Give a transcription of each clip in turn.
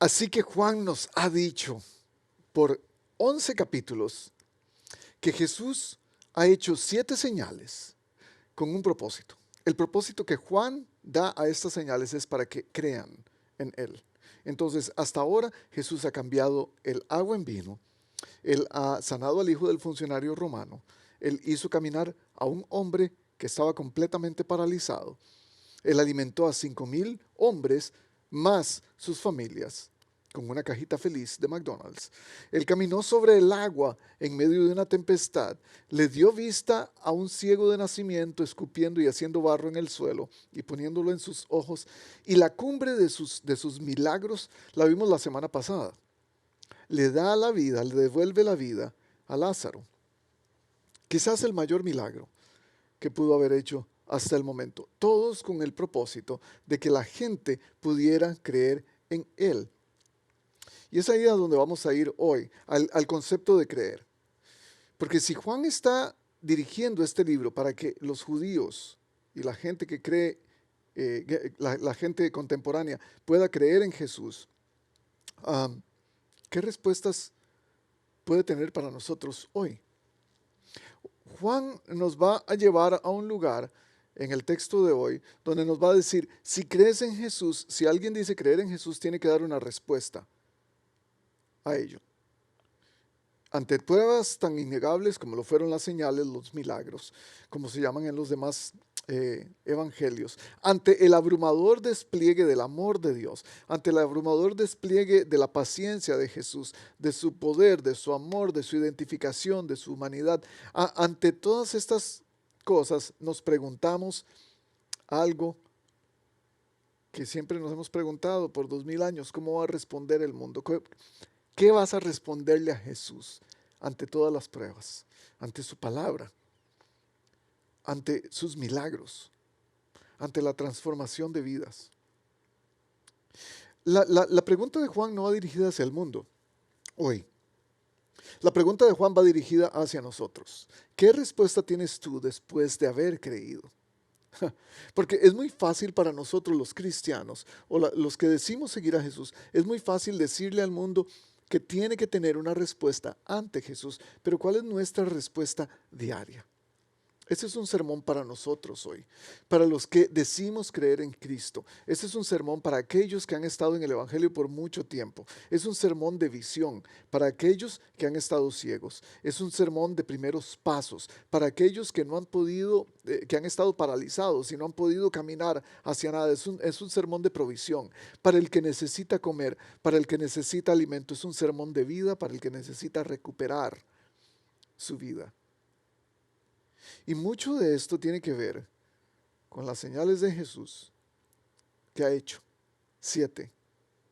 Así que Juan nos ha dicho por 11 capítulos que Jesús ha hecho 7 señales con un propósito. El propósito que Juan da a estas señales es para que crean en Él. Entonces, hasta ahora Jesús ha cambiado el agua en vino, Él ha sanado al hijo del funcionario romano, Él hizo caminar a un hombre que estaba completamente paralizado, Él alimentó a 5,000 hombres más sus familias con una cajita feliz de McDonald's. Él caminó sobre el agua en medio de una tempestad, le dio vista a un ciego de nacimiento, escupiendo y haciendo barro en el suelo y poniéndolo en sus ojos. Y la cumbre de sus milagros la vimos la semana pasada. Le da la vida, le devuelve la vida a Lázaro. Quizás el mayor milagro que pudo haber hecho hasta el momento. Todos con el propósito de que la gente pudiera creer en Él. Y es ahí a donde vamos a ir hoy, al concepto de creer. Porque si Juan está dirigiendo este libro para que los judíos y la gente que cree, la gente contemporánea pueda creer en Jesús, ¿qué respuestas puede tener para nosotros hoy? Juan nos va a llevar a un lugar en el texto de hoy donde nos va a decir, si crees en Jesús, si alguien dice creer en Jesús, tiene que dar una respuesta a ello. Ante pruebas tan innegables como lo fueron las señales, los milagros, como se llaman en los demás evangelios, ante el abrumador despliegue del amor de Dios, ante el abrumador despliegue de la paciencia de Jesús, de su poder, de su amor, de su identificación, de su humanidad, ante todas estas cosas nos preguntamos algo que siempre nos hemos preguntado por 2000 años: ¿cómo va a responder el mundo? ¿Qué vas a responderle a Jesús ante todas las pruebas, ante su palabra, ante sus milagros, ante la transformación de vidas? La pregunta de Juan no va dirigida hacia el mundo hoy. La pregunta de Juan va dirigida hacia nosotros. ¿Qué respuesta tienes tú después de haber creído? Porque es muy fácil para nosotros los cristianos o los que decimos seguir a Jesús, es muy fácil decirle al mundo que tiene que tener una respuesta ante Jesús, pero ¿cuál es nuestra respuesta diaria? Ese es un sermón para nosotros hoy, para los que decimos creer en Cristo. Ese es un sermón para aquellos que han estado en el Evangelio por mucho tiempo. Es un sermón de visión para aquellos que han estado ciegos. Es un sermón de primeros pasos para aquellos que no han podido, que han estado paralizados y no han podido caminar hacia nada. Es un sermón de provisión para el que necesita comer, para el que necesita alimento. Es un sermón de vida para el que necesita recuperar su vida. Y mucho de esto tiene que ver con las señales de Jesús que ha hecho, 7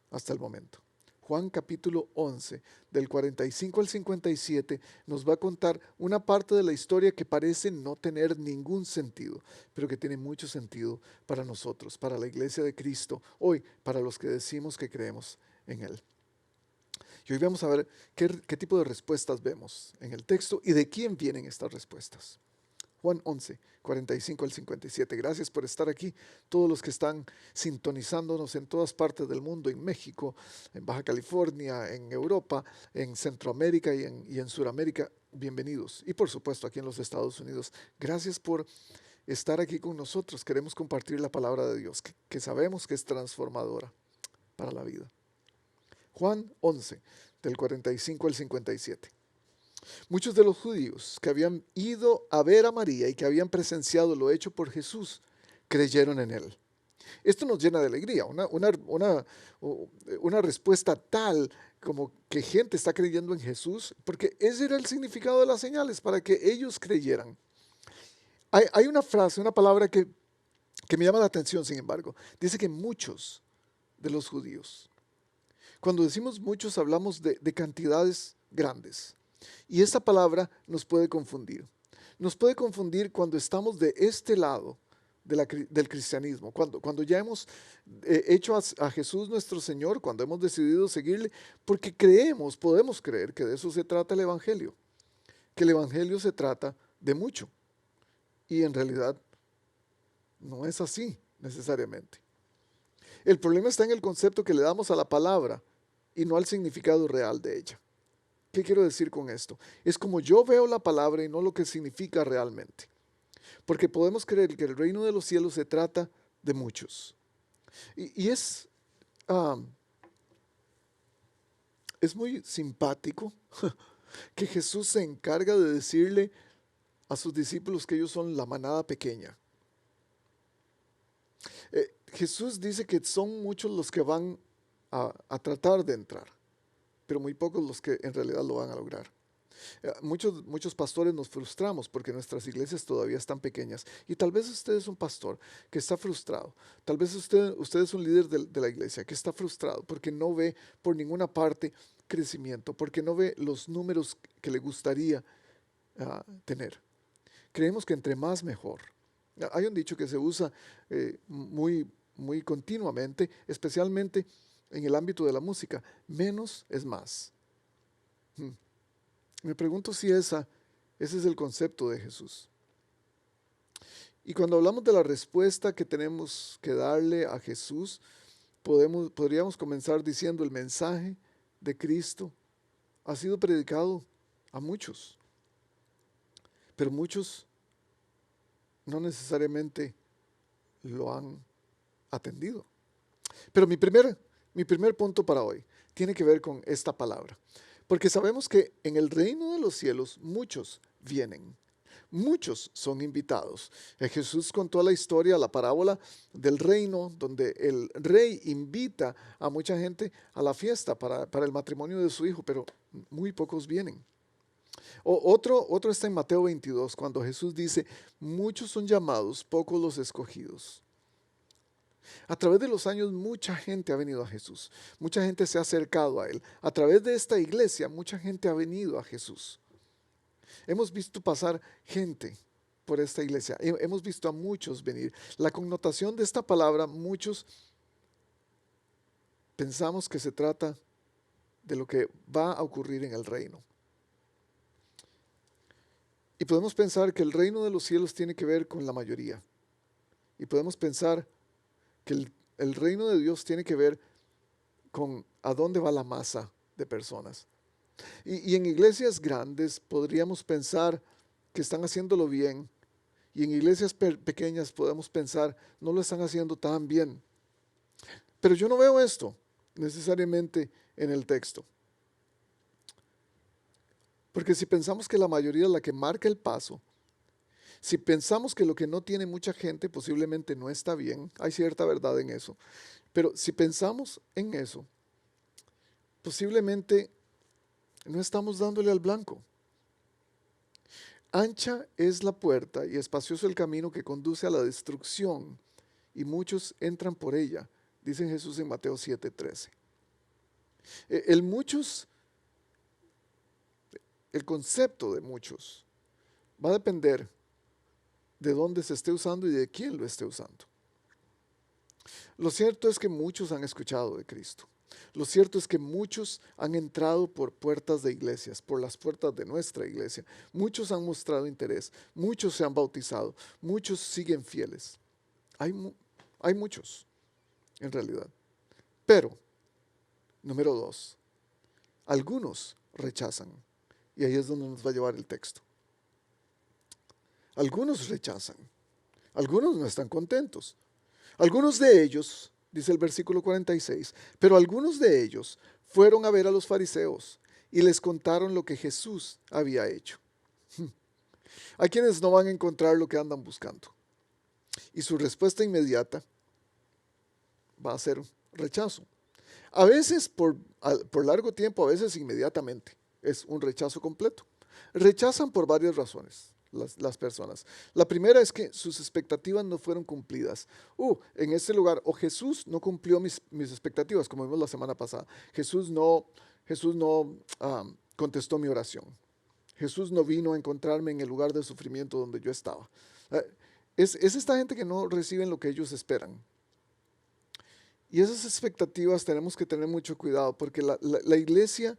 hasta el momento. Juan capítulo 11, del 45 al 57, nos va a contar una parte de la historia que parece no tener ningún sentido, pero que tiene mucho sentido para nosotros, para la iglesia de Cristo, hoy, para los que decimos que creemos en Él. Y hoy vamos a ver qué tipo de respuestas vemos en el texto y de quién vienen estas respuestas. Juan 11, 45 al 57. Gracias por estar aquí, todos los que están sintonizándonos en todas partes del mundo, en México, en Baja California, en Europa, en Centroamérica y en Sudamérica. Bienvenidos. Y por supuesto aquí en los Estados Unidos. Gracias por estar aquí con nosotros. Queremos compartir la palabra de Dios, que sabemos que es transformadora para la vida. Juan 11, del 45 al 57. Muchos de los judíos que habían ido a ver a María y que habían presenciado lo hecho por Jesús, creyeron en él. Esto nos llena de alegría, una respuesta tal como que gente está creyendo en Jesús, porque ese era el significado de las señales, para que ellos creyeran. Hay una frase, una palabra que me llama la atención, sin embargo. Dice que muchos de los judíos. Cuando decimos muchos, hablamos de cantidades grandes. Y esta palabra nos puede confundir. Nos puede confundir cuando estamos de este lado del cristianismo, cuando ya hemos hecho a Jesús nuestro Señor, cuando hemos decidido seguirle, porque creemos, podemos creer que de eso se trata el Evangelio, que el Evangelio se trata de mucho. Y en realidad no es así necesariamente. El problema está en el concepto que le damos a la palabra y no al significado real de ella. ¿Qué quiero decir con esto? Es como yo veo la palabra y no lo que significa realmente. Porque podemos creer que el reino de los cielos se trata de muchos. Y ah, es muy simpático que Jesús se encarga de decirle a sus discípulos que ellos son la manada pequeña. Jesús dice que son muchos los que van a tratar de entrar, pero muy pocos los que en realidad lo van a lograr. Muchos pastores nos frustramos porque nuestras iglesias todavía están pequeñas. Y tal vez usted es un pastor que está frustrado. Tal vez usted es un líder de la iglesia que está frustrado porque no ve por ninguna parte crecimiento, porque no ve los números que le gustaría tener. Creemos que entre más mejor. Hay un dicho que se usa muy continuamente, especialmente en el ámbito de la música: menos es más. Me pregunto si ese es el concepto de Jesús. Y cuando hablamos de la respuesta que tenemos que darle a Jesús, podríamos comenzar diciendo: el mensaje de Cristo ha sido predicado a muchos, pero muchos no necesariamente lo han atendido. Pero mi primer punto para hoy tiene que ver con esta palabra. Porque sabemos que en el reino de los cielos muchos vienen, muchos son invitados. Jesús contó la historia, la parábola del reino, donde el rey invita a mucha gente a la fiesta para el matrimonio de su hijo, pero muy pocos vienen. Otro está en Mateo 22, cuando Jesús dice: muchos son llamados, pocos los escogidos. A través de los años mucha gente ha venido a Jesús, mucha gente se ha acercado a Él. A través de esta iglesia mucha gente ha venido a Jesús. Hemos visto pasar gente por esta iglesia, hemos visto a muchos venir. La connotación de esta palabra, muchos, pensamos que se trata de lo que va a ocurrir en el reino. Y podemos pensar que el reino de los cielos tiene que ver con la mayoría. Y podemos pensar que el reino de Dios tiene que ver con a dónde va la masa de personas. Y en iglesias grandes podríamos pensar que están haciéndolo bien, y en iglesias pequeñas podemos pensar no lo están haciendo tan bien. Pero yo no veo esto necesariamente en el texto. Porque si pensamos que la mayoría es la que marca el paso, si pensamos que lo que no tiene mucha gente posiblemente no está bien, hay cierta verdad en eso. Pero si pensamos en eso, posiblemente no estamos dándole al blanco. Ancha es la puerta y espacioso el camino que conduce a la destrucción, y muchos entran por ella, dice Jesús en Mateo 7:13. El muchos, el concepto de muchos, va a depender de dónde se esté usando y de quién lo esté usando. Lo cierto es que muchos han escuchado de Cristo. Lo cierto es que muchos han entrado por puertas de iglesias, por las puertas de nuestra iglesia. Muchos han mostrado interés, muchos se han bautizado, muchos siguen fieles. Hay muchos, en realidad. Pero, número 2, algunos rechazan. Y ahí es donde nos va a llevar el texto. Algunos rechazan. Algunos no están contentos. Algunos de ellos, dice el versículo 46, pero algunos de ellos fueron a ver a los fariseos y les contaron lo que Jesús había hecho. Hay quienes no van a encontrar lo que andan buscando. Y su respuesta inmediata va a ser rechazo. A veces por largo tiempo, a veces inmediatamente. Es un rechazo completo. Rechazan por varias razones las personas. La primera es que sus expectativas no fueron cumplidas. En este lugar, o Jesús no cumplió mis expectativas, como vimos la semana pasada. Jesús no contestó mi oración. Jesús no vino a encontrarme en el lugar de sufrimiento donde yo estaba. Es esta gente que no reciben lo que ellos esperan. Y esas expectativas tenemos que tener mucho cuidado, porque la iglesia,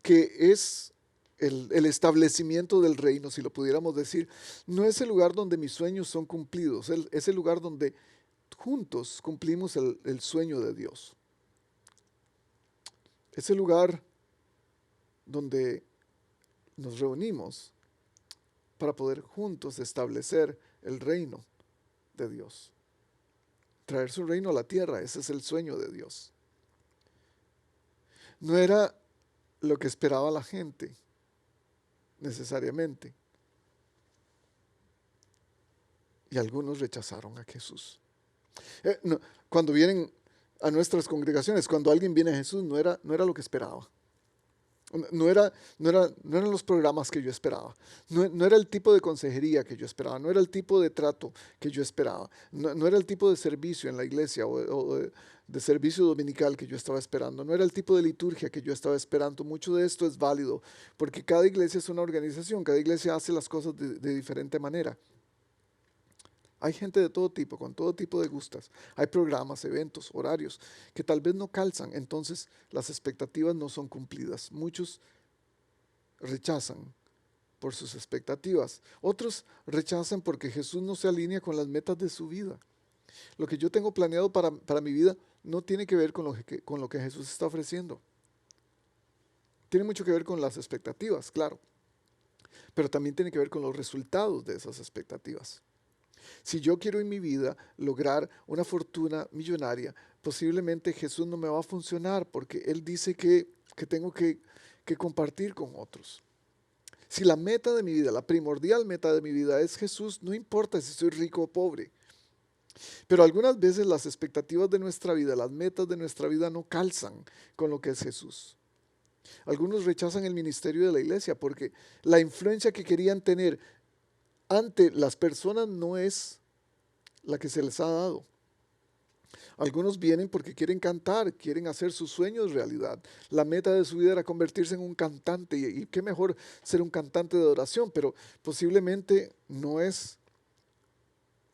que es el establecimiento del reino, si lo pudiéramos decir, no es el lugar donde mis sueños son cumplidos, es el lugar donde juntos cumplimos el sueño de Dios. ese lugar donde nos reunimos para poder juntos establecer el reino de Dios. Traer su reino a la tierra, ese es el sueño de Dios. No era lo que esperaba la gente, necesariamente. Y algunos rechazaron a Jesús. No, cuando vienen a nuestras congregaciones, cuando alguien viene a Jesús, no era lo que esperaba. No eran los programas que yo esperaba. No era el tipo de consejería que yo esperaba. No era el tipo de trato que yo esperaba. No era el tipo de servicio en la iglesia o de servicio dominical que yo estaba esperando. No era el tipo de liturgia que yo estaba esperando. Mucho de esto es válido porque cada iglesia es una organización. Cada iglesia hace las cosas de diferente manera. Hay gente de todo tipo, con todo tipo de gustos. Hay programas, eventos, horarios que tal vez no calzan, entonces las expectativas no son cumplidas. Muchos rechazan por sus expectativas. Otros rechazan porque Jesús no se alinea con las metas de su vida. Lo que yo tengo planeado para mi vida no tiene que ver con lo que Jesús está ofreciendo. Tiene mucho que ver con las expectativas, claro, pero también tiene que ver con los resultados de esas expectativas. Si yo quiero en mi vida lograr una fortuna millonaria, posiblemente Jesús no me va a funcionar porque Él dice que tengo que compartir con otros. Si la meta de mi vida, la primordial meta de mi vida es Jesús, no importa si soy rico o pobre. Pero algunas veces las expectativas de nuestra vida, las metas de nuestra vida no calzan con lo que es Jesús. Algunos rechazan el ministerio de la iglesia porque la influencia que querían tener ante las personas no es la que se les ha dado. Algunos vienen porque quieren cantar, quieren hacer sus sueños realidad. La meta de su vida era convertirse en un cantante y qué mejor ser un cantante de adoración, pero posiblemente no es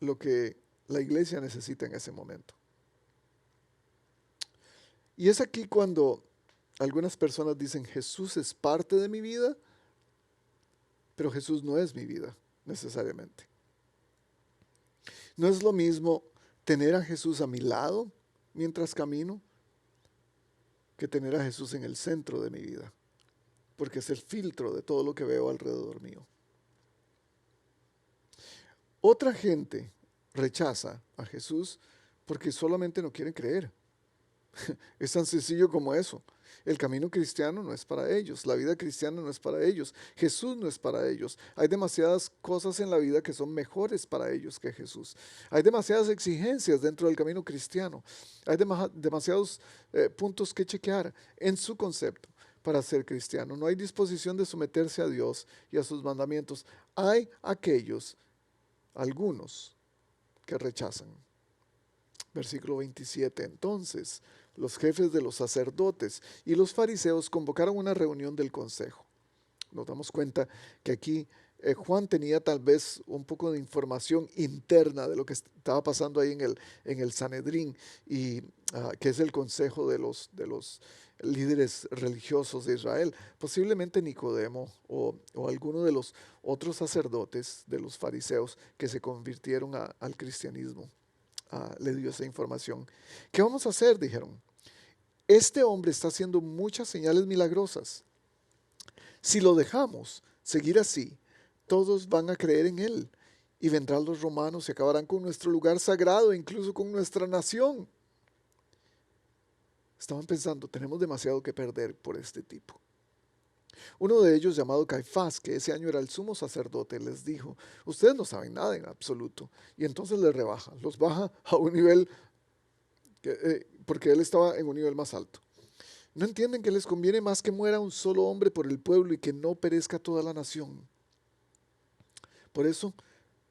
lo que la iglesia necesita en ese momento. Y es aquí cuando algunas personas dicen, Jesús es parte de mi vida, pero Jesús no es mi vida necesariamente. No es lo mismo tener a Jesús a mi lado mientras camino que tener a Jesús en el centro de mi vida, porque es el filtro de todo lo que veo alrededor mío. Otra gente rechaza a Jesús porque solamente no quieren creer. Es tan sencillo como eso. El camino cristiano no es para ellos, la vida cristiana no es para ellos, Jesús no es para ellos. Hay demasiadas cosas en la vida que son mejores para ellos que Jesús. Hay demasiadas exigencias dentro del camino cristiano. Hay demasiados puntos que chequear en su concepto para ser cristiano. No hay disposición de someterse a Dios y a sus mandamientos. Hay algunos que rechazan. Versículo 27. Entonces, los jefes de los sacerdotes y los fariseos convocaron una reunión del consejo. Nos damos cuenta que aquí Juan tenía tal vez un poco de información interna de lo que estaba pasando ahí en el Sanedrín, y que es el consejo de los líderes religiosos de Israel. Posiblemente Nicodemo o alguno de los otros sacerdotes de los fariseos que se convirtieron al cristianismo. Le dio esa información. ¿Qué vamos a hacer? Dijeron. Este hombre está haciendo muchas señales milagrosas. Si lo dejamos seguir así, todos van a creer en él y vendrán los romanos y acabarán con nuestro lugar sagrado, incluso con nuestra nación. Estaban pensando, tenemos demasiado que perder por este tipo. Uno de ellos, llamado Caifás, que ese año era el sumo sacerdote, les dijo, ustedes no saben nada en absoluto. Y entonces les rebaja, los baja a un nivel, porque él estaba en un nivel más alto. ¿No entienden que les conviene más que muera un solo hombre por el pueblo y que no perezca toda la nación? Por eso,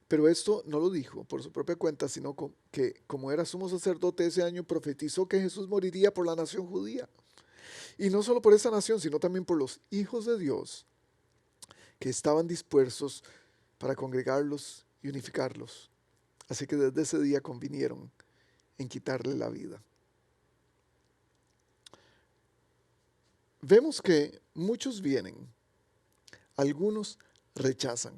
pero esto no lo dijo por su propia cuenta, sino que como era sumo sacerdote ese año, profetizó que Jesús moriría por la nación judía. Y no solo por esa nación, sino también por los hijos de Dios que estaban dispuestos para congregarlos y unificarlos. Así que desde ese día convinieron en quitarle la vida. Vemos que muchos vienen, algunos rechazan.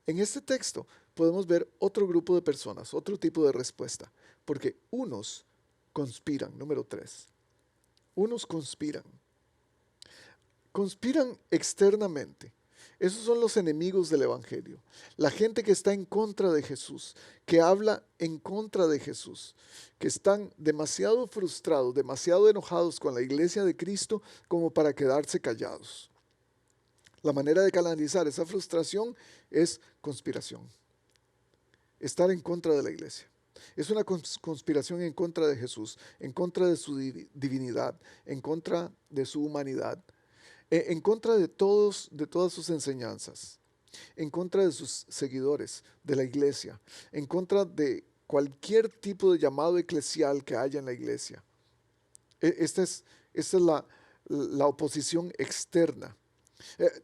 En este texto podemos ver otro grupo de personas, otro tipo de respuesta, porque unos conspiran, número 3. Unos conspiran. conspiran externamente. Esos son los enemigos del Evangelio. La gente que está en contra de Jesús, que habla en contra de Jesús, que están demasiado frustrados, demasiado enojados con la iglesia de Cristo como para quedarse callados. La manera de canalizar esa frustración es conspiración. Estar en contra de la iglesia. Es una conspiración en contra de Jesús, en contra de su divinidad, en contra de su humanidad, en contra de todas sus enseñanzas, en contra de sus seguidores, de la iglesia, en contra de cualquier tipo de llamado eclesial que haya en la iglesia. Esta es la oposición externa. Eh,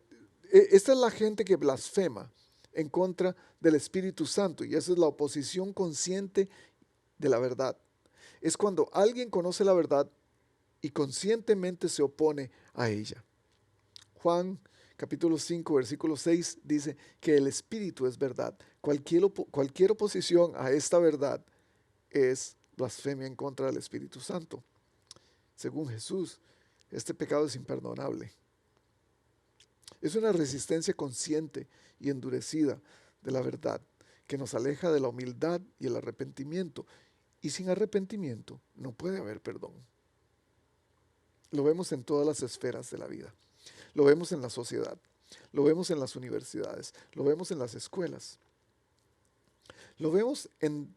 Esta es la gente que blasfema en contra del Espíritu Santo, y esa es la oposición consciente de la verdad. Es cuando alguien conoce la verdad y conscientemente se opone a ella. Juan capítulo 5, versículo 6 dice que el Espíritu es verdad. Cualquier oposición a esta verdad es blasfemia en contra del Espíritu Santo. Según Jesús, este pecado es imperdonable. Es una resistencia consciente y endurecida de la verdad que nos aleja de la humildad y el arrepentimiento. Y sin arrepentimiento no puede haber perdón. Lo vemos en todas las esferas de la vida. Lo vemos en la sociedad, lo vemos en las universidades, lo vemos en las escuelas, lo vemos en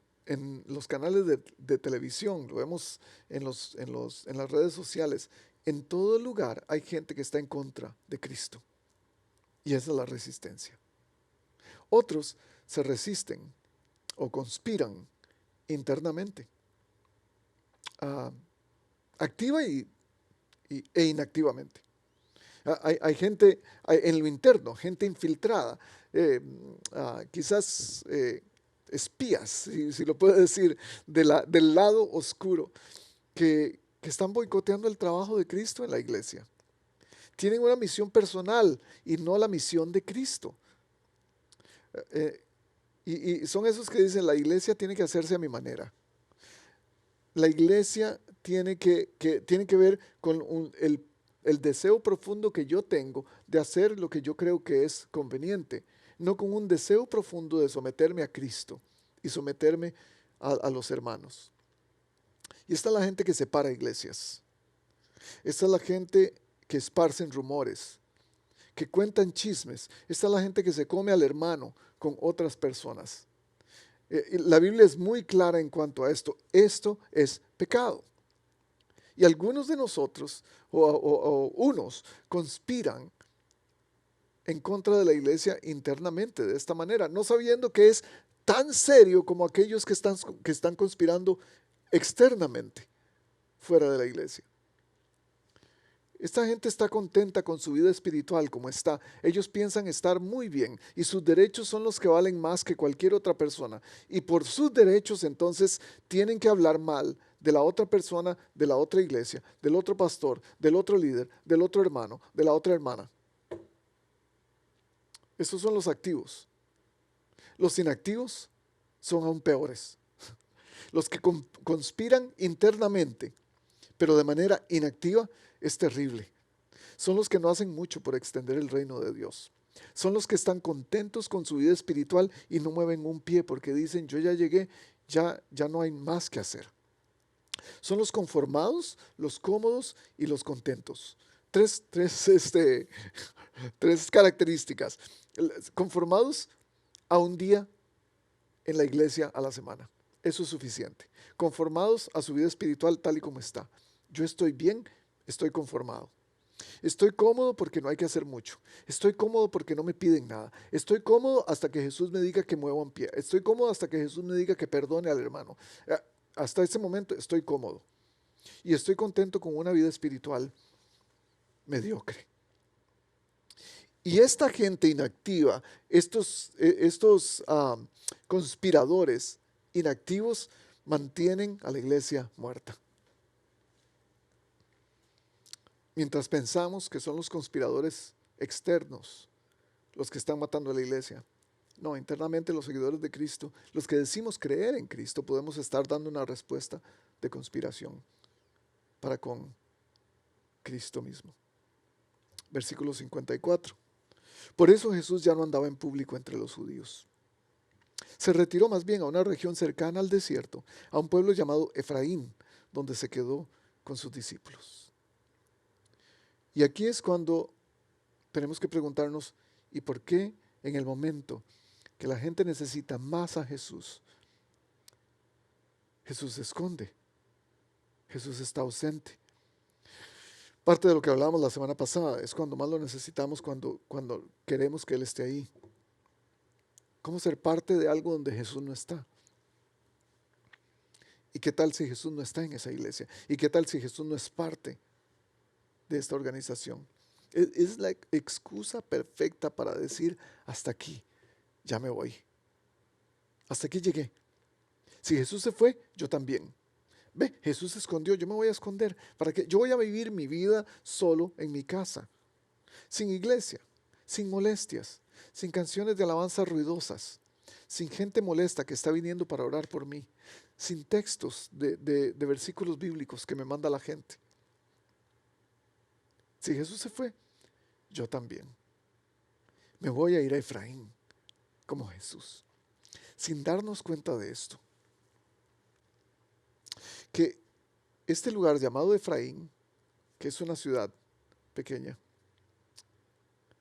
los canales de televisión, lo vemos en las redes sociales. En todo lugar hay gente que está en contra de Cristo. Y esa es la resistencia. Otros se resisten o conspiran internamente, activa e inactivamente. Hay gente en lo interno, gente infiltrada, quizás espías, si lo puedo decir, del lado oscuro, que están boicoteando el trabajo de Cristo en la iglesia. Tienen una misión personal y no la misión de Cristo. Y son esos que dicen, la iglesia tiene que hacerse a mi manera. La iglesia tiene que ver con el deseo profundo que yo tengo de hacer lo que yo creo que es conveniente, no con un deseo profundo de someterme a Cristo y someterme a los hermanos. Y esta es la gente que separa iglesias. Esta es la gente que esparcen rumores, que cuentan chismes. Esta es la gente que se come al hermano con otras personas. La Biblia es muy clara en cuanto a esto. Esto es pecado. Y algunos de nosotros, o unos, conspiran en contra de la iglesia internamente de esta manera, no sabiendo que es tan serio como aquellos que están conspirando externamente fuera de la iglesia. Esta gente está contenta con su vida espiritual como está. Ellos piensan estar muy bien y sus derechos son los que valen más que cualquier otra persona. Y por sus derechos entonces tienen que hablar mal de la otra persona, de la otra iglesia, del otro pastor, del otro líder, del otro hermano, de la otra hermana. Estos son los activos. Los inactivos son aún peores. Los que conspiran internamente, pero de manera inactiva, es terrible. Son los que no hacen mucho por extender el reino de Dios. Son los que están contentos con su vida espiritual y no mueven un pie porque dicen, yo ya llegué, ya no hay más que hacer. Son los conformados, los cómodos y los contentos. Tres características. Conformados a un día en la iglesia a la semana. Eso es suficiente. Conformados a su vida espiritual tal y como está. Yo estoy bien, estoy conformado. Estoy cómodo porque no hay que hacer mucho. Estoy cómodo porque no me piden nada. Estoy cómodo hasta que Jesús me diga que mueva un pie. Estoy cómodo hasta que Jesús me diga que perdone al hermano. Hasta ese momento estoy cómodo. Y estoy contento con una vida espiritual mediocre. Y esta gente inactiva, estos conspiradores inactivos, mantienen a la iglesia muerta. Mientras pensamos que son los conspiradores externos los que están matando a la iglesia. No, internamente los seguidores de Cristo, los que decimos creer en Cristo, podemos estar dando una respuesta de conspiración para con Cristo mismo. versículo 54. Por eso Jesús ya no andaba en público entre los judíos. Se retiró más bien a una región cercana al desierto, a un pueblo llamado Efraín, donde se quedó con sus discípulos. Y aquí es cuando tenemos que preguntarnos, ¿y por qué en el momento que la gente necesita más a Jesús, Jesús se esconde? Jesús está ausente. Parte de lo que hablábamos la semana pasada es cuando más lo necesitamos, cuando queremos que Él esté ahí. ¿Cómo ser parte de algo donde Jesús no está? ¿Y qué tal si Jesús no está en esa iglesia? ¿Y qué tal si Jesús no es parte de esta organización? Es la excusa perfecta para decir, hasta aquí, ya me voy. Hasta aquí llegué. Si Jesús se fue, yo también. Ve, Jesús se escondió, yo me voy a esconder. ¿Para qué? Yo voy a vivir mi vida solo en mi casa, sin iglesia, sin molestias, sin canciones de alabanza ruidosas, sin gente molesta que está viniendo para orar por mí, sin textos de versículos bíblicos que me manda la gente. Si Jesús se fue, yo también. Me voy a ir a Efraín como Jesús, sin darnos cuenta de esto. Que este lugar llamado Efraín, que es una ciudad pequeña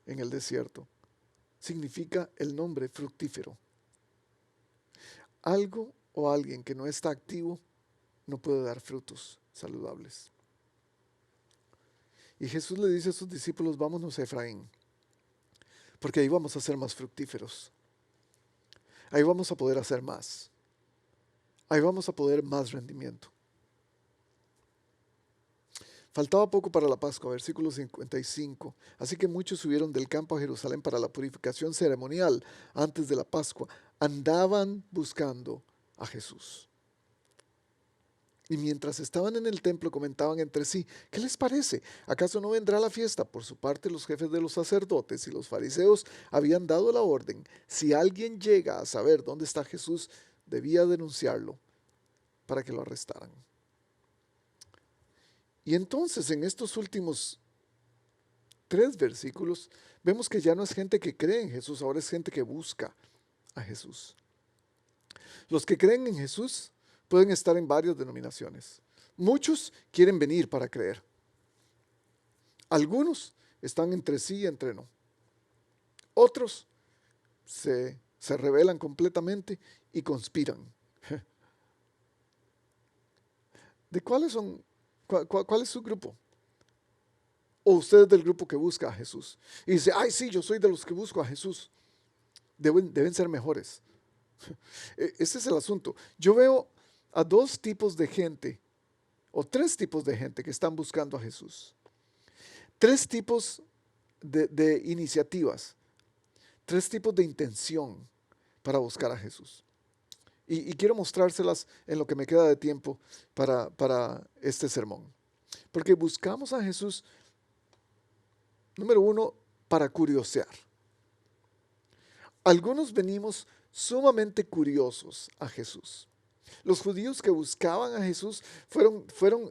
en el desierto, significa el nombre fructífero. Algo o alguien que no está activo no puede dar frutos saludables. Y Jesús le dice a sus discípulos, vámonos a Efraín, porque ahí vamos a ser más fructíferos. Ahí vamos a poder hacer más. Ahí vamos a poder más rendimiento. Faltaba poco para la Pascua, versículo 55. Así que muchos subieron del campo a Jerusalén para la purificación ceremonial antes de la Pascua. Andaban buscando a Jesús. Y mientras estaban en el templo comentaban entre sí, ¿qué les parece? ¿Acaso no vendrá la fiesta? Por su parte, los jefes de los sacerdotes y los fariseos habían dado la orden. Si alguien llega a saber dónde está Jesús, debía denunciarlo para que lo arrestaran. Y entonces en estos últimos 3 versículos vemos que ya no es gente que cree en Jesús, ahora es gente que busca a Jesús. Los que creen en Jesús pueden estar en varias denominaciones. Muchos quieren venir para creer. Algunos están entre sí y entre no. Otros se rebelan completamente y conspiran. ¿De cuáles son? ¿Cuál es su grupo? ¿O usted es del grupo que busca a Jesús? Y dice, ay sí, yo soy de los que busco a Jesús. Deben ser mejores. Ese es el asunto. Yo veo a 2 tipos de gente, o 3 tipos de gente que están buscando a Jesús. 3 tipos de iniciativas, 3 tipos de intención para buscar a Jesús. Y quiero mostrárselas en lo que me queda de tiempo para este sermón. Porque buscamos a Jesús, número 1, para curiosear. Algunos venimos sumamente curiosos a Jesús. Los judíos que buscaban a Jesús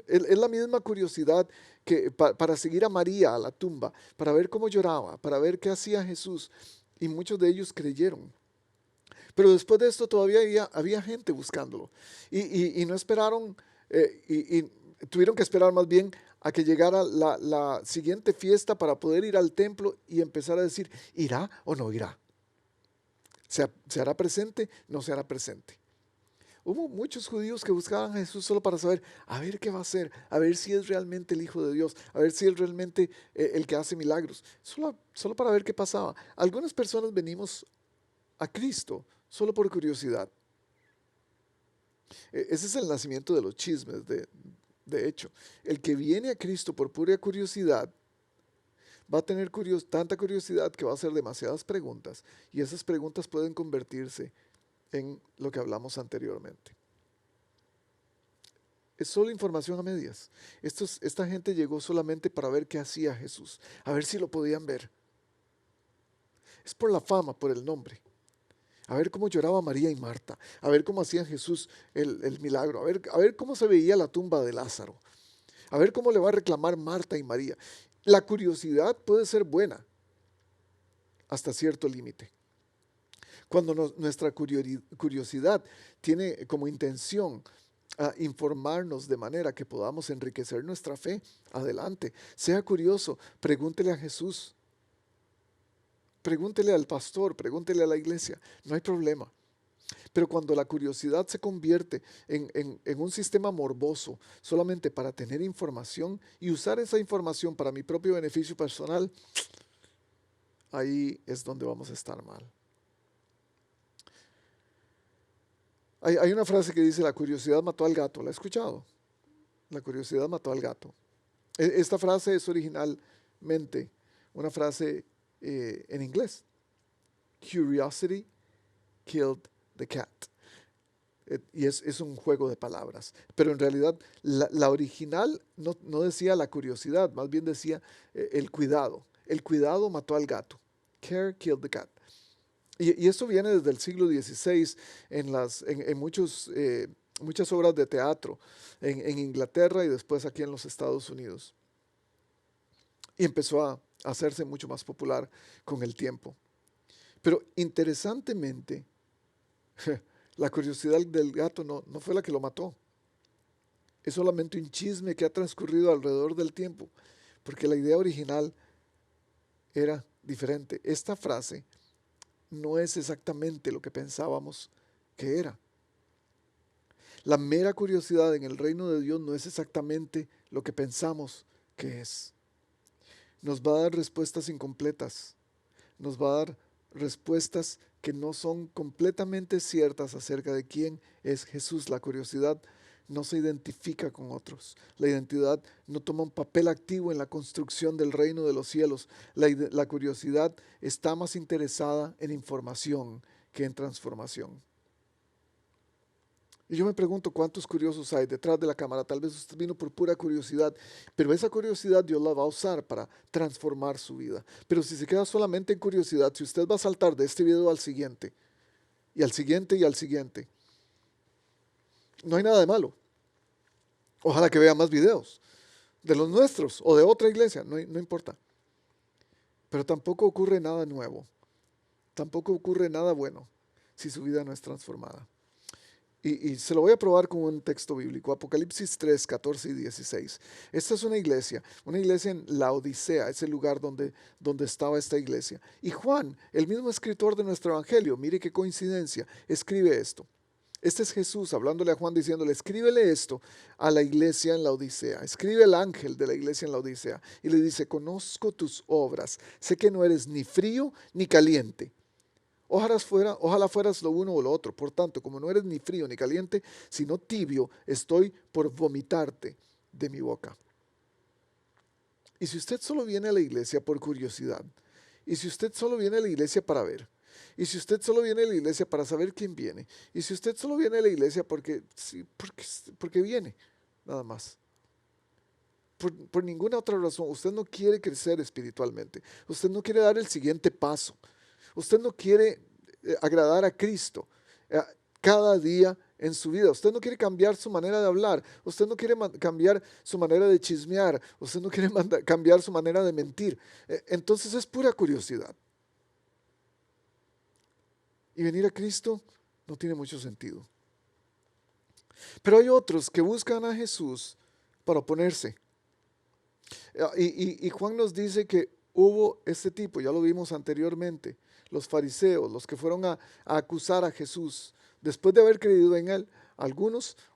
es la misma curiosidad que para seguir a María a la tumba, para ver cómo lloraba, para ver qué hacía Jesús. Y muchos de ellos creyeron. Pero después de esto todavía había gente buscándolo. Y no esperaron, y tuvieron que esperar más bien a que llegara la siguiente fiesta para poder ir al templo y empezar a decir, ¿irá o no irá? ¿Se hará presente? ¿No se hará presente? Hubo muchos judíos que buscaban a Jesús solo para saber, a ver qué va a hacer, a ver si es realmente el Hijo de Dios, a ver si es realmente el que hace milagros, solo para ver qué pasaba. Algunas personas venimos a Cristo solo por curiosidad. Ese es el nacimiento de los chismes, de hecho. El que viene a Cristo por pura curiosidad va a tener tanta curiosidad que va a hacer demasiadas preguntas y esas preguntas pueden convertirse en lo que hablamos anteriormente. Es solo información a medias. Esta gente llegó solamente para ver qué hacía Jesús, a ver si lo podían ver. Es por la fama, por el nombre. A ver cómo lloraba María y Marta, a ver cómo hacía Jesús el milagro, a ver cómo se veía la tumba de Lázaro, a ver cómo le va a reclamar Marta y María. La curiosidad puede ser buena hasta cierto límite. Cuando nuestra curiosidad tiene como intención informarnos de manera que podamos enriquecer nuestra fe, adelante. Sea curioso, pregúntele a Jesús, pregúntele al pastor, pregúntele a la iglesia, no hay problema. Pero cuando la curiosidad se convierte en un sistema morboso solamente para tener información y usar esa información para mi propio beneficio personal, ahí es donde vamos a estar mal. Hay una frase que dice: la curiosidad mató al gato. ¿La he escuchado? La curiosidad mató al gato. Esta frase es originalmente una frase en inglés. Curiosity killed the cat. Y es un juego de palabras. Pero en realidad la original no decía la curiosidad, más bien decía el cuidado. El cuidado mató al gato. Care killed the cat. Y esto viene desde el siglo XVI en muchas obras de teatro en Inglaterra y después aquí en los Estados Unidos. Y empezó a hacerse mucho más popular con el tiempo. Pero interesantemente, la curiosidad del gato no fue la que lo mató. Es solamente un chisme que ha transcurrido alrededor del tiempo, porque la idea original era diferente. Esta frase no es exactamente lo que pensábamos que era. La mera curiosidad en el reino de Dios no es exactamente lo que pensamos que es. Nos va a dar respuestas incompletas. Nos va a dar respuestas que no son completamente ciertas acerca de quién es Jesús. La curiosidad no se identifica con otros. La identidad no toma un papel activo en la construcción del reino de los cielos. La curiosidad está más interesada en información que en transformación. Y yo me pregunto cuántos curiosos hay detrás de la cámara. Tal vez usted vino por pura curiosidad, pero esa curiosidad Dios la va a usar para transformar su vida. Pero si se queda solamente en curiosidad, si usted va a saltar de este video al siguiente, y al siguiente y al siguiente, no hay nada de malo. Ojalá que vea más videos de los nuestros o de otra iglesia, no importa. Pero tampoco ocurre nada nuevo, tampoco ocurre nada bueno si su vida no es transformada. Y se lo voy a probar con un texto bíblico, Apocalipsis 3, 14 y 16. Esta es una iglesia en la Odisea, es el lugar donde estaba esta iglesia. Y Juan, el mismo escritor de nuestro evangelio, mire qué coincidencia, escribe esto. Este es Jesús hablándole a Juan diciéndole: escríbele esto a la iglesia en la Odisea. Escribe el ángel de la iglesia en la Odisea. Y le dice: conozco tus obras, sé que no eres ni frío ni caliente. Ojalá fueras lo uno o lo otro. Por tanto, como no eres ni frío ni caliente, sino tibio, estoy por vomitarte de mi boca. Y si usted solo viene a la iglesia por curiosidad, y si usted solo viene a la iglesia para ver, y si usted solo viene a la iglesia para saber quién viene, y si usted solo viene a la iglesia porque viene, nada más. Por ninguna otra razón, usted no quiere crecer espiritualmente, usted no quiere dar el siguiente paso. Usted no quiere agradar a Cristo cada día en su vida. Usted no quiere cambiar su manera de hablar. Usted no quiere cambiar su manera de chismear. Usted no quiere cambiar su manera de mentir. Entonces es pura curiosidad. Y venir a Cristo no tiene mucho sentido. Pero hay otros que buscan a Jesús para oponerse. Y Juan nos dice que hubo este tipo, ya lo vimos anteriormente. Los fariseos, los que fueron a acusar a Jesús, después de haber creído en él,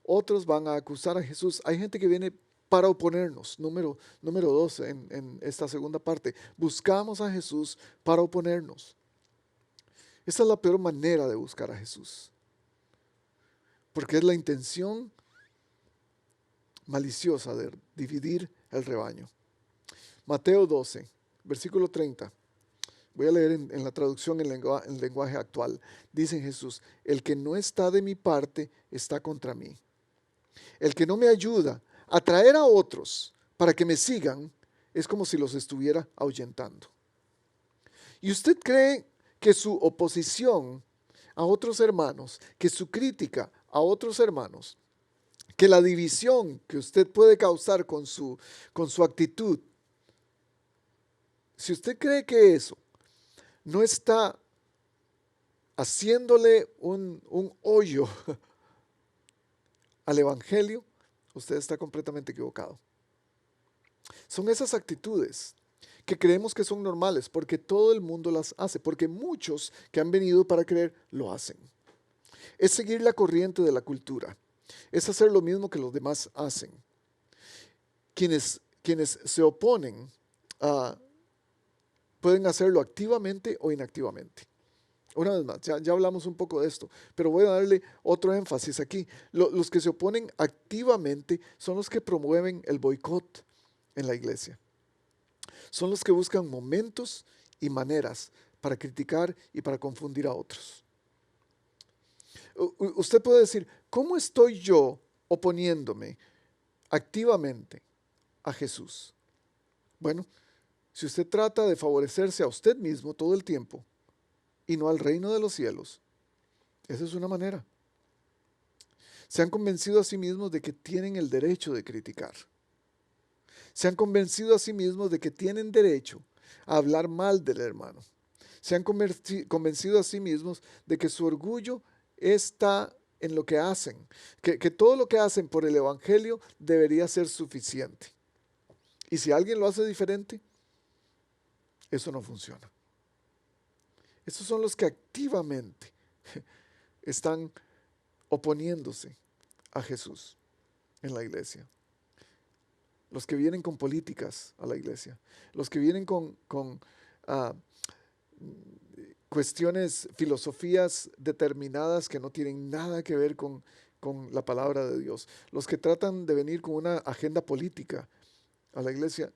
otros van a acusar a Jesús. Hay gente que viene para oponernos. Número 2 en esta segunda parte. Buscamos a Jesús para oponernos. Esa es la peor manera de buscar a Jesús, porque es la intención maliciosa de dividir el rebaño. Mateo 12, versículo 30. Voy a leer en la traducción en lenguaje actual. Dice Jesús: el que no está de mi parte está contra mí. El que no me ayuda a traer a otros para que me sigan es como si los estuviera ahuyentando. ¿Y usted cree que su oposición a otros hermanos, que su crítica a otros hermanos, que la división que usted puede causar con su actitud, Si usted cree que eso no está haciéndole un hoyo al Evangelio, usted está completamente equivocado. Son esas actitudes que creemos que son normales porque todo el mundo las hace, porque muchos que han venido para creer lo hacen. Es seguir la corriente de la cultura, es hacer lo mismo que los demás hacen. Quienes se oponen pueden hacerlo activamente o inactivamente. Una vez más, ya hablamos un poco de esto, pero voy a darle otro énfasis aquí. Los que se oponen activamente son los que promueven el boicot en la iglesia. Son los que buscan momentos y maneras para criticar y para confundir a otros. Usted puede decir, ¿cómo estoy yo oponiéndome activamente a Jesús? Bueno, si usted trata de favorecerse a usted mismo todo el tiempo y no al reino de los cielos, esa es una manera. Se han convencido a sí mismos de que tienen el derecho de criticar. Se han convencido a sí mismos de que tienen derecho a hablar mal del hermano. Se han convencido a sí mismos de que su orgullo está en lo que hacen, que todo lo que hacen por el Evangelio debería ser suficiente. Y si alguien lo hace diferente, eso no funciona. Estos son los que activamente están oponiéndose a Jesús en la iglesia. Los que vienen con políticas a la iglesia, los que vienen con cuestiones, filosofías determinadas que no tienen nada que ver con la palabra de Dios, los que tratan de venir con una agenda política a la iglesia.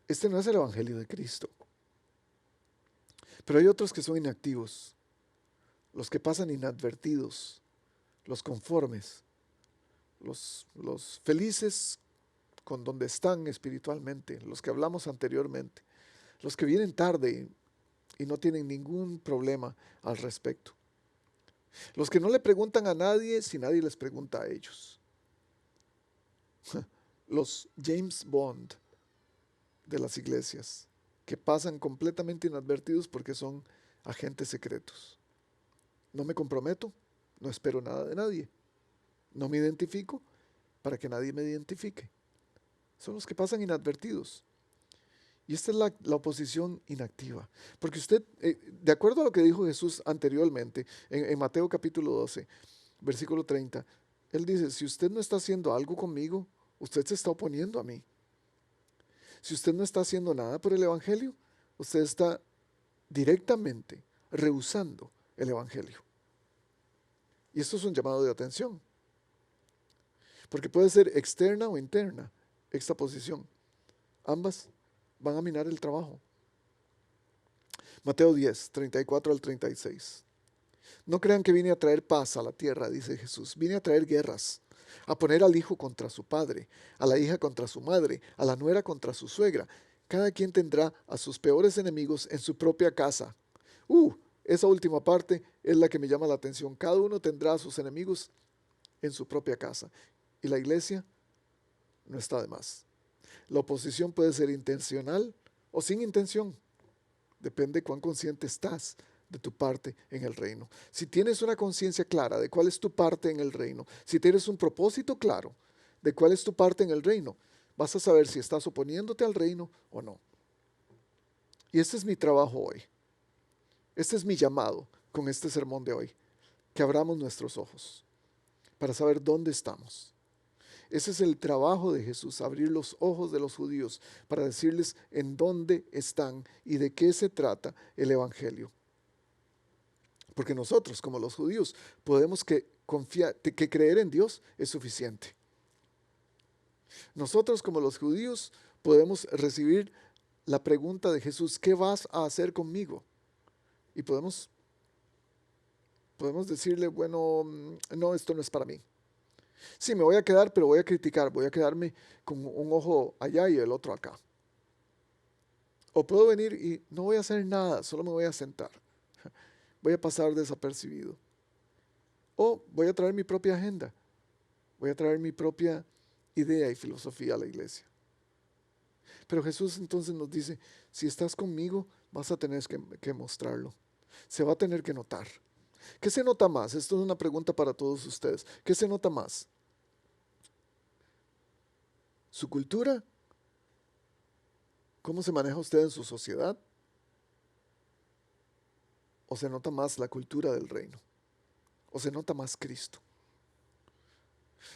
Este no es el Evangelio de Cristo. Pero hay otros que son inactivos, los que pasan inadvertidos, los conformes, los felices con donde están espiritualmente, los que hablamos anteriormente, los que vienen tarde y no tienen ningún problema al respecto. Los que no le preguntan a nadie si nadie les pregunta a ellos. Los James Bond de las iglesias, que pasan completamente inadvertidos porque son agentes secretos. No me comprometo, no espero nada de nadie. No me identifico para que nadie me identifique. Son los que pasan inadvertidos. Y esta es la oposición inactiva. Porque usted, de acuerdo a lo que dijo Jesús anteriormente, en Mateo capítulo 12, versículo 30, Él dice, si usted no está haciendo algo conmigo, usted se está oponiendo a mí. Si usted no está haciendo nada por el Evangelio, usted está directamente rehusando el Evangelio. Y esto es un llamado de atención. Porque puede ser externa o interna esta posición. Ambas van a minar el trabajo. Mateo 10, 34 al 36. No crean que vine a traer paz a la tierra, dice Jesús. Vine a traer guerras, a poner al hijo contra su padre, a la hija contra su madre, a la nuera contra su suegra. Cada quien tendrá a sus peores enemigos en su propia casa. Esa última parte es la que me llama la atención. Cada uno tendrá a sus enemigos en su propia casa. Y la iglesia no está de más. La oposición puede ser intencional o sin intención. Depende de cuán consciente estás de tu parte en el reino. Si tienes una conciencia clara de cuál es tu parte en el reino, si tienes un propósito claro de cuál es tu parte en el reino, vas a saber si estás oponiéndote al reino o no. Y este es mi trabajo hoy. Este es mi llamado con este sermón de hoy. Que abramos nuestros ojos para saber dónde estamos. Ese es el trabajo de Jesús, abrir los ojos de los judíos para decirles en dónde están y de qué se trata el Evangelio. Porque nosotros, como los judíos, podemos que creer en Dios es suficiente. Nosotros, como los judíos, podemos recibir la pregunta de Jesús, ¿qué vas a hacer conmigo? Y podemos decirle, bueno, no, esto no es para mí. Sí, me voy a quedar, pero voy a criticar, voy a quedarme con un ojo allá y el otro acá. O puedo venir y no voy a hacer nada, solo me voy a sentar. Voy a pasar desapercibido. O voy a traer mi propia agenda. Voy a traer mi propia idea y filosofía a la iglesia. Pero Jesús entonces nos dice, Si estás conmigo, vas a tener que mostrarlo. Se va a tener que notar. ¿Qué se nota más? Esto es una pregunta para todos ustedes. ¿Qué se nota más? ¿Su cultura? ¿Cómo se maneja usted en su sociedad? ¿O se nota más la cultura del reino? ¿O se nota más Cristo?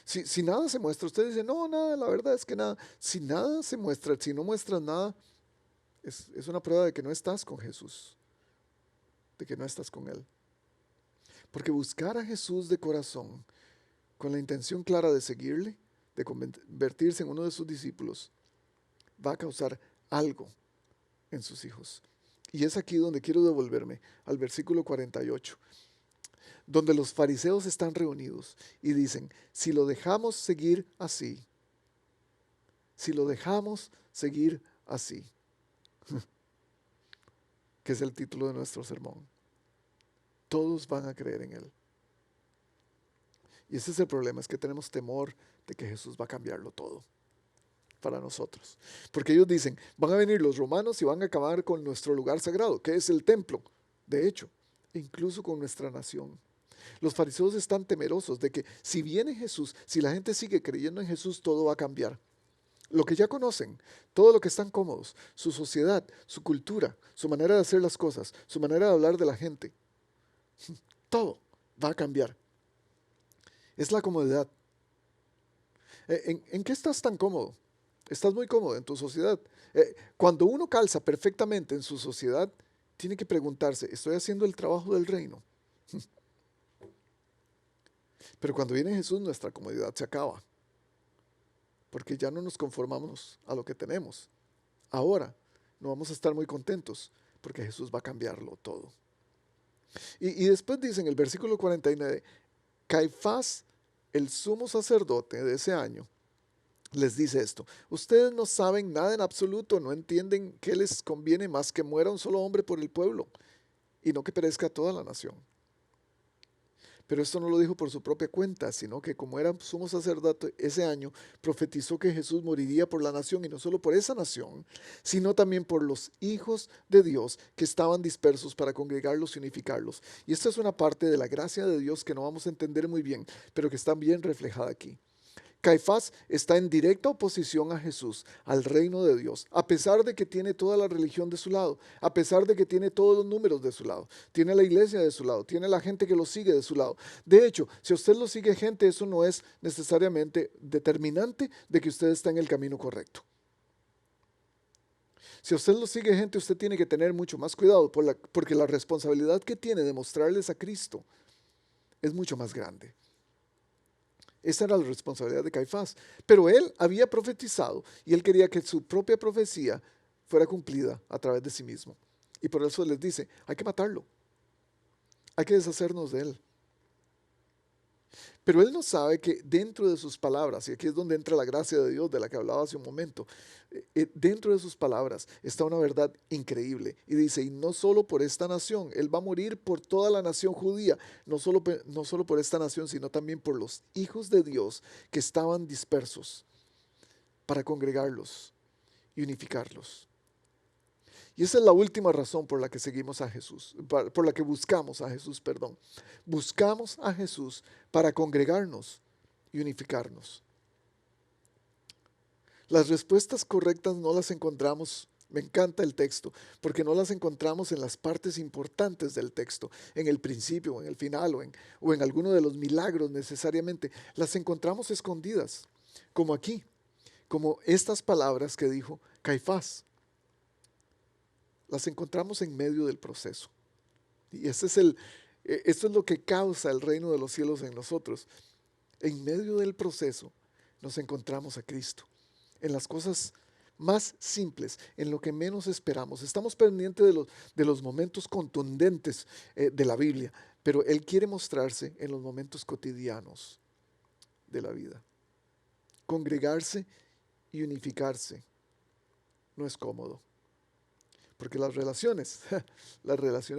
Si nada se muestra, usted dice, no, nada, la verdad es que nada. Si nada se muestra, si no muestras nada, es una prueba de que no estás con Jesús, de que no estás con Él. Porque buscar a Jesús de corazón, con la intención clara de seguirle, de convertirse en uno de sus discípulos, va a causar algo en sus hijos. Y es aquí donde quiero devolverme al versículo 48, donde los fariseos están reunidos y dicen, si lo dejamos seguir así, si lo dejamos seguir así, que es el título de nuestro sermón, todos van a creer en Él. Y ese es el problema, es que tenemos temor de que Jesús va a cambiarlo todo para nosotros. Porque ellos dicen, van a venir los romanos y van a acabar con nuestro lugar sagrado, que es el templo, de hecho, incluso con nuestra nación. Los fariseos están temerosos de que si viene Jesús, si la gente sigue creyendo en Jesús, todo va a cambiar. Lo que ya conocen, todo lo que están cómodos, su sociedad, su cultura, su manera de hacer las cosas, su manera de hablar de la gente, todo va a cambiar. Es la comodidad. ¿En qué estás tan cómodo? Estás muy cómodo en tu sociedad. Cuando uno calza perfectamente en su sociedad, tiene que preguntarse, ¿estoy haciendo el trabajo del reino? Pero cuando viene Jesús, nuestra comodidad se acaba, porque ya no nos conformamos a lo que tenemos. Ahora no vamos a estar muy contentos, porque Jesús va a cambiarlo todo. Y después dice en el versículo 49, Caifás, el sumo sacerdote de ese año, les dice esto: ustedes no saben nada en absoluto, no entienden qué les conviene más que muera un solo hombre por el pueblo y no que perezca toda la nación. Pero esto no lo dijo por su propia cuenta, sino que como era sumo sacerdote ese año, profetizó que Jesús moriría por la nación, y no solo por esa nación, sino también por los hijos de Dios que estaban dispersos, para congregarlos y unificarlos. Y esta es una parte de la gracia de Dios que no vamos a entender muy bien, pero que está bien reflejada aquí. Caifás está en directa oposición a Jesús, al reino de Dios, a pesar de que tiene toda la religión de su lado, a pesar de que tiene todos los números de su lado, tiene la iglesia de su lado, tiene la gente que lo sigue de su lado. De hecho, si usted lo sigue gente, eso no es necesariamente determinante de que usted está en el camino correcto. Si usted lo sigue gente, usted tiene que tener mucho más cuidado porque la responsabilidad que tiene de mostrarles a Cristo es mucho más grande. Esa era la responsabilidad de Caifás. Pero él había profetizado y él quería que su propia profecía fuera cumplida a través de sí mismo. Y por eso les dice, hay que matarlo. Hay que deshacernos de él. Pero él no sabe que dentro de sus palabras, y aquí es donde entra la gracia de Dios de la que hablaba hace un momento, dentro de sus palabras está una verdad increíble. Y dice, y no solo por esta nación, él va a morir por toda la nación judía, no solo por esta nación, sino también por los hijos de Dios que estaban dispersos, para congregarlos y unificarlos. Y esa es la última razón por la que seguimos a Jesús, por la que buscamos a Jesús, perdón. Buscamos a Jesús para congregarnos y unificarnos. Las respuestas correctas no las encontramos, me encanta el texto, porque no las encontramos en las partes importantes del texto, en el principio o en el final o en alguno de los milagros necesariamente. Las encontramos escondidas, como aquí, como estas palabras que dijo Caifás. Las encontramos en medio del proceso. Y esto es lo que causa el reino de los cielos en nosotros. En medio del proceso nos encontramos a Cristo. En las cosas más simples, en lo que menos esperamos. Estamos pendientes de los momentos contundentes de la Biblia, pero Él quiere mostrarse en los momentos cotidianos de la vida. Congregarse y unificarse no es cómodo. Porque las relaciones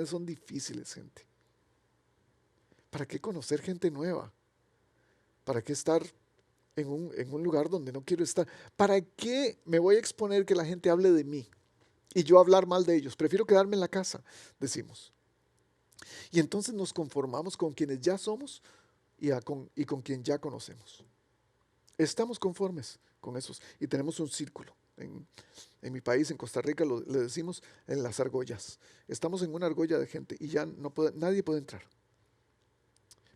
son difíciles, gente. ¿Para qué conocer gente nueva? ¿Para qué estar en un lugar donde no quiero estar? ¿Para qué me voy a exponer que la gente hable de mí? y yo hablar mal de ellos. Prefiero quedarme en la casa, decimos. Y entonces nos conformamos con quienes ya somos y con quien ya conocemos. Estamos conformes con esos y tenemos un círculo. En mi país, en Costa Rica, le decimos en las argollas. Estamos en una argolla de gente y ya nadie puede entrar.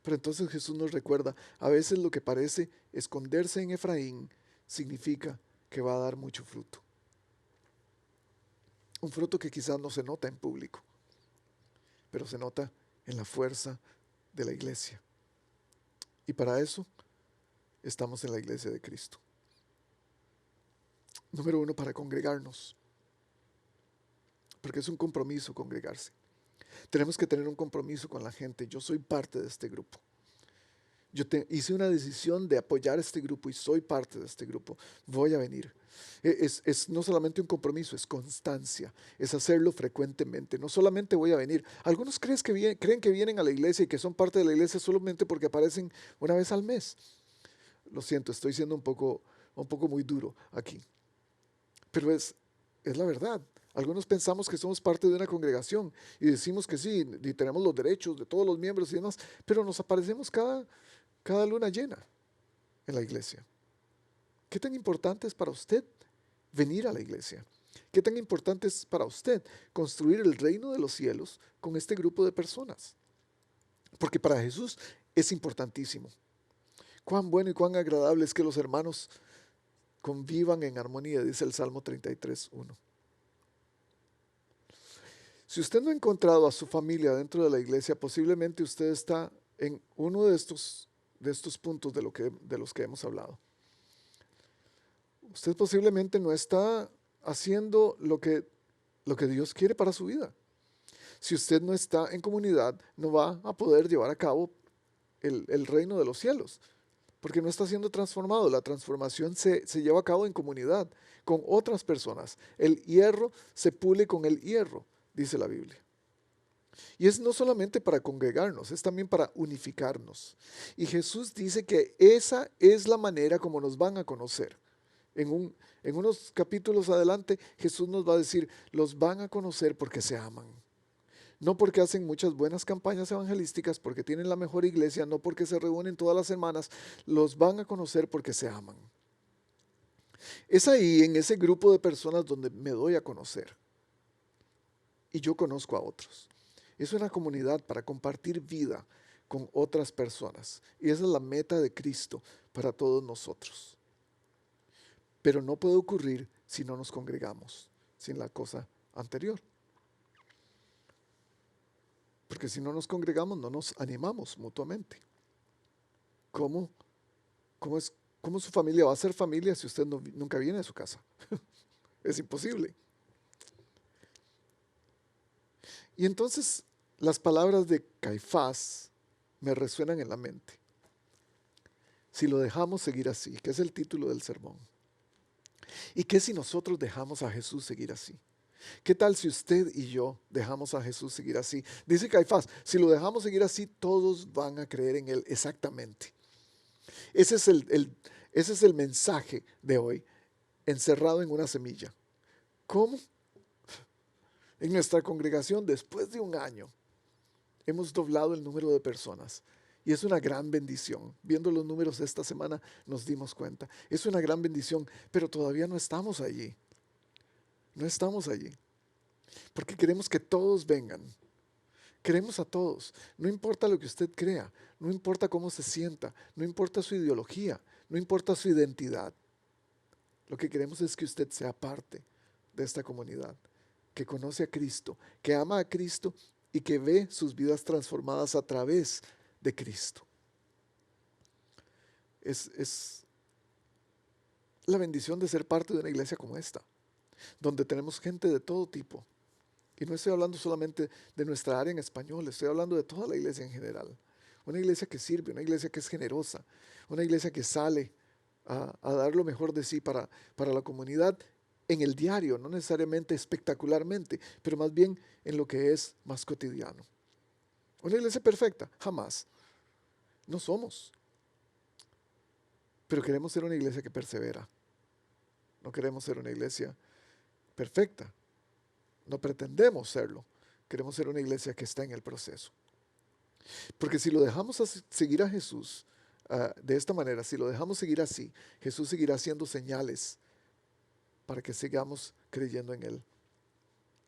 Pero entonces Jesús nos recuerda, a veces lo que parece esconderse en Efraín significa que va a dar mucho fruto. Un fruto que quizás no se nota en público, pero se nota en la fuerza de la iglesia. Y para eso estamos en la iglesia de Cristo. Número 1, para congregarnos, porque es un compromiso congregarse. Tenemos que tener un compromiso con la gente. Yo soy parte de este grupo. Hice una decisión de apoyar este grupo y soy parte de este grupo. Voy a venir. Es no solamente un compromiso, es constancia, es hacerlo frecuentemente. No solamente voy a venir. Algunos creen que vienen a la iglesia y que son parte de la iglesia solamente porque aparecen una vez al mes. Lo siento, estoy siendo un poco muy duro aquí. Pero es la verdad. Algunos pensamos que somos parte de una congregación y decimos que sí, y tenemos los derechos de todos los miembros y demás, pero nos aparecemos cada luna llena en la iglesia. ¿Qué tan importante es para usted venir a la iglesia? ¿Qué tan importante es para usted construir el reino de los cielos con este grupo de personas? Porque para Jesús es importantísimo. Cuán bueno y cuán agradable es que los hermanos convivan en armonía, dice el Salmo 33:1. Si usted no ha encontrado a su familia dentro de la iglesia, posiblemente usted está en uno de estos puntos de los que hemos hablado. Usted posiblemente no está haciendo lo que Dios quiere para su vida. Si usted no está en comunidad, no va a poder llevar a cabo el reino de los cielos, porque no está siendo transformado. La transformación se lleva a cabo en comunidad, con otras personas. El hierro se pule con el hierro, dice la Biblia. Y es no solamente para congregarnos, es también para unificarnos. Y Jesús dice que esa es la manera como nos van a conocer. En unos capítulos adelante, Jesús nos va a decir, los van a conocer porque se aman. No porque hacen muchas buenas campañas evangelísticas, porque tienen la mejor iglesia, no porque se reúnen todas las semanas, los van a conocer porque se aman. Es ahí, en ese grupo de personas, donde me doy a conocer. Y yo conozco a otros. Es una comunidad para compartir vida con otras personas. Y esa es la meta de Cristo para todos nosotros. Pero no puede ocurrir si no nos congregamos, sin la cosa anterior. Porque si no nos congregamos, no nos animamos mutuamente. ¿Cómo su familia va a ser familia si usted nunca viene a su casa? Es imposible. Y entonces las palabras de Caifás me resuenan en la mente. Si lo dejamos seguir así, que es el título del sermón. ¿Y qué si nosotros dejamos a Jesús seguir así? ¿Qué tal si usted y yo dejamos a Jesús seguir así? Dice Caifás, si lo dejamos seguir así, todos van a creer en Él exactamente. Ese es el mensaje de hoy, encerrado en una semilla. ¿Cómo? En nuestra congregación, después de un año, hemos doblado el número de personas. Y es una gran bendición. Viendo los números de esta semana nos dimos cuenta. Es una gran bendición, pero todavía no estamos allí. No estamos allí. Porque queremos que todos vengan. Queremos a todos. No importa lo que usted crea. No importa cómo se sienta. No importa su ideología. No importa su identidad. Lo que queremos es que usted sea parte de esta comunidad. Que conoce a Cristo. Que ama a Cristo y que ve sus vidas transformadas a través de Cristo. Es la bendición de ser parte de una iglesia como esta, donde tenemos gente de todo tipo. Y no estoy hablando solamente de nuestra área en español, estoy hablando de toda la iglesia en general. Una iglesia que sirve, una iglesia que es generosa, una iglesia que sale a dar lo mejor de sí para la comunidad en el diario, no necesariamente espectacularmente, pero más bien en lo que es más cotidiano. Una iglesia perfecta, jamás. No somos. Pero queremos ser una iglesia que persevera. No queremos ser una iglesia perfecta, No pretendemos serlo. Queremos ser una iglesia que está en el proceso. Porque si lo dejamos seguir a Jesús de esta manera, si lo dejamos seguir así, Jesús seguirá haciendo señales para que sigamos creyendo en Él.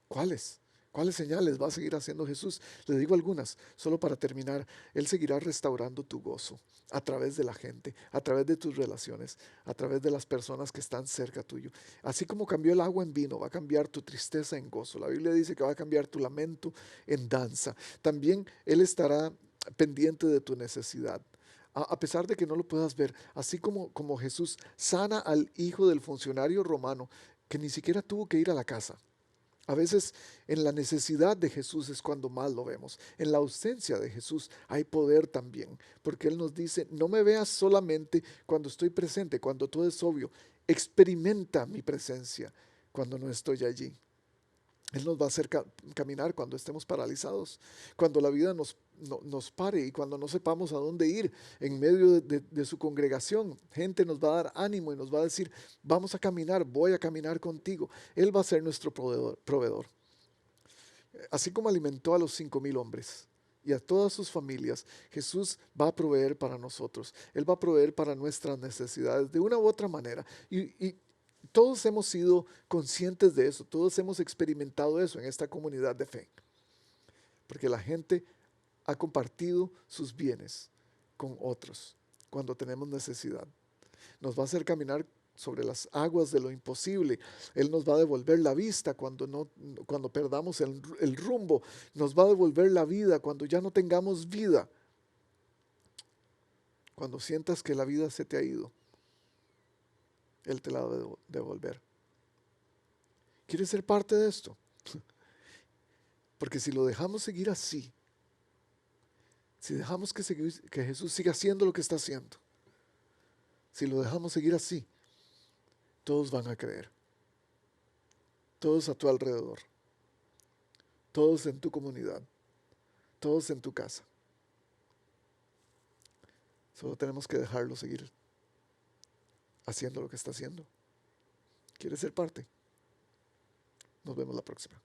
¿Cuáles? ¿Cuáles señales va a seguir haciendo Jesús? Le digo algunas, solo para terminar. Él seguirá restaurando tu gozo a través de la gente, a través de tus relaciones, a través de las personas que están cerca tuyo. Así como cambió el agua en vino, va a cambiar tu tristeza en gozo. La Biblia dice que va a cambiar tu lamento en danza. También Él estará pendiente de tu necesidad. A pesar de que no lo puedas ver, así como Jesús sana al hijo del funcionario romano que ni siquiera tuvo que ir a la casa. A veces en la necesidad de Jesús es cuando más lo vemos. En la ausencia de Jesús hay poder también, porque Él nos dice, no me veas solamente cuando estoy presente, cuando todo es obvio. Experimenta mi presencia cuando no estoy allí. Él nos va a hacer caminar cuando estemos paralizados, cuando la vida nos pare y cuando no sepamos a dónde ir en medio de su congregación. Gente nos va a dar ánimo y nos va a decir, vamos a caminar, voy a caminar contigo. Él va a ser nuestro proveedor. Así como alimentó a los 5,000 hombres y a todas sus familias, Jesús va a proveer para nosotros. Él va a proveer para nuestras necesidades de una u otra manera. Y todos hemos sido conscientes de eso, todos hemos experimentado eso en esta comunidad de fe, porque la gente ha compartido sus bienes con otros cuando tenemos necesidad. Nos va a hacer caminar sobre las aguas de lo imposible. Él nos va a devolver la vista cuando perdamos el rumbo. Nos va a devolver la vida cuando ya no tengamos vida. Cuando sientas que la vida se te ha ido, Él te la va a devolver. ¿Quieres ser parte de esto? Porque si lo dejamos seguir así, si dejamos que Jesús siga haciendo lo que está haciendo, si lo dejamos seguir así, todos van a creer. Todos a tu alrededor. Todos en tu comunidad. Todos en tu casa. Solo tenemos que dejarlo seguir haciendo lo que está haciendo. ¿Quieres ser parte? Nos vemos la próxima.